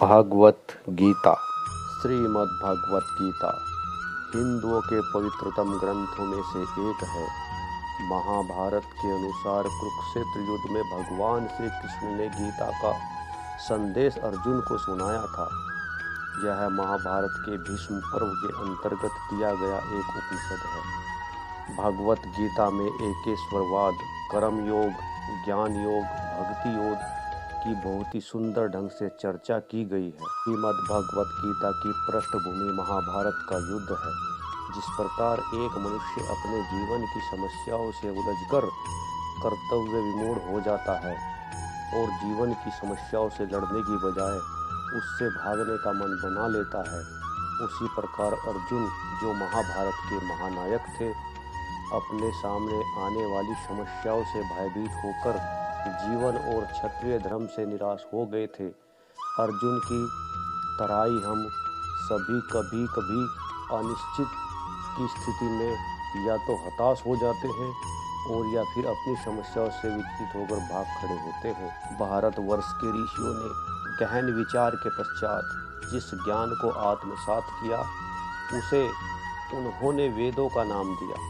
भागवत गीता। श्रीमद् भागवत गीता हिंदुओं के पवित्रतम ग्रंथों में से एक है। महाभारत के अनुसार कुरुक्षेत्र युद्ध में भगवान श्री कृष्ण ने गीता का संदेश अर्जुन को सुनाया था। यह महाभारत के भीष्म पर्व के अंतर्गत दिया गया एक उपनिषद है। भगवत गीता में एकेश्वरवाद, कर्म योग, ज्ञान योग, भक्ति योग की बहुत ही सुंदर ढंग से चर्चा की गई है। श्रीमद् भगवत गीता की पृष्ठभूमि महाभारत का युद्ध है। जिस प्रकार एक मनुष्य अपने जीवन की समस्याओं से उलझकर कर्तव्य विमूढ़ हो जाता है और जीवन की समस्याओं से लड़ने की बजाय उससे भागने का मन बना लेता है, उसी प्रकार अर्जुन, जो महाभारत के महानायक थे, अपने सामने आने वाली समस्याओं से भयभीत होकर जीवन और क्षत्रिय धर्म से निराश हो गए थे। अर्जुन की तरह ही हम सभी कभी कभी अनिश्चित की स्थिति में या तो हताश हो जाते हैं और या फिर अपनी समस्याओं से विचलित होकर भाग खड़े होते हैं। भारतवर्ष के ऋषियों ने गहन विचार के पश्चात जिस ज्ञान को आत्मसात किया, उसे उन्होंने वेदों का नाम दिया।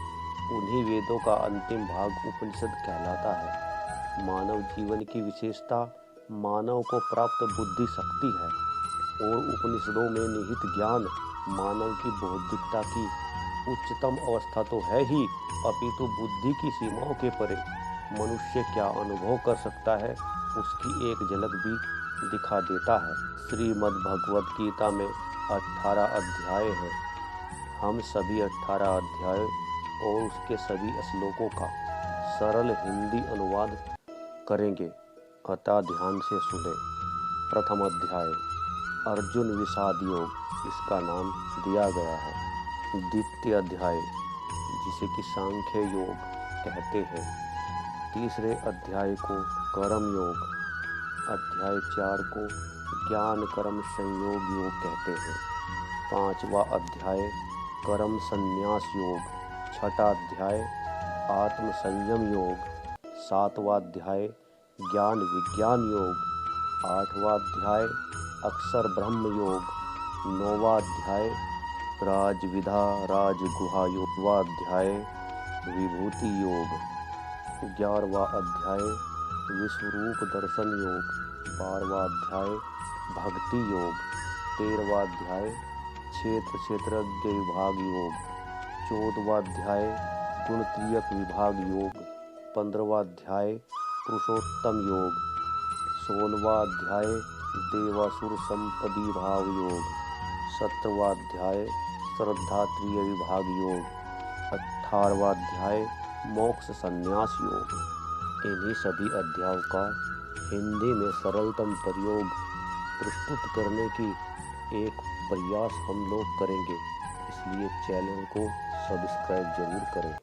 उन्हीं वेदों का अंतिम भाग उपनिषद कहलाता है। मानव जीवन की विशेषता मानव को प्राप्त बुद्धि शक्ति है और उपनिषदों में निहित ज्ञान मानव की बौद्धिकता की उच्चतम अवस्था तो है ही, अपितु बुद्धि की सीमाओं के परे मनुष्य क्या अनुभव कर सकता है, उसकी एक झलक भी दिखा देता है। श्रीमद् भगवत गीता में 18 अध्याय हैं। हम सभी 18 अध्याय और उसके सभी श्लोकों का सरल हिंदी अनुवाद करेंगे, अतः ध्यान से सुने। प्रथम अध्याय अर्जुन विषाद योग, इसका नाम दिया गया है। द्वितीय अध्याय, जिसे कि सांख्य योग कहते हैं। तीसरे अध्याय को कर्म योग, अध्याय 4 को ज्ञान कर्म संयोग योग कहते हैं। पांचवा अध्याय कर्म संन्यास योग, छठा अध्याय आत्म संयम योग, सातवां अध्याय ज्ञान विज्ञान योग, आठवां अध्याय अक्षर ब्रह्म योग, नौवां अध्याय राजविधा राजगुहा योग, 9वां अध्याय विभूति योग, 11वां अध्याय विश्वरूप दर्शन योग, 12वां अध्याय भक्ति योग, 13वां अध्याय क्षेत्र क्षेत्रज्ञ विभाग योग, 14वां अध्याय गुणत्रियक विभाग योग, 15वां अध्याय पुरुषोत्तम योग, 16वां अध्याय देवासुर संपदी भाव योग, 17वां अध्याय श्रद्धात्रिय विभाग योग, 18वां अध्याय मोक्ष संन्यास योग। इन्हीं सभी अध्यायों का हिंदी में सरलतम प्रयोग प्रस्तुत करने की एक प्रयास हम लोग करेंगे, इसलिए चैनल को सब्सक्राइब जरूर करें।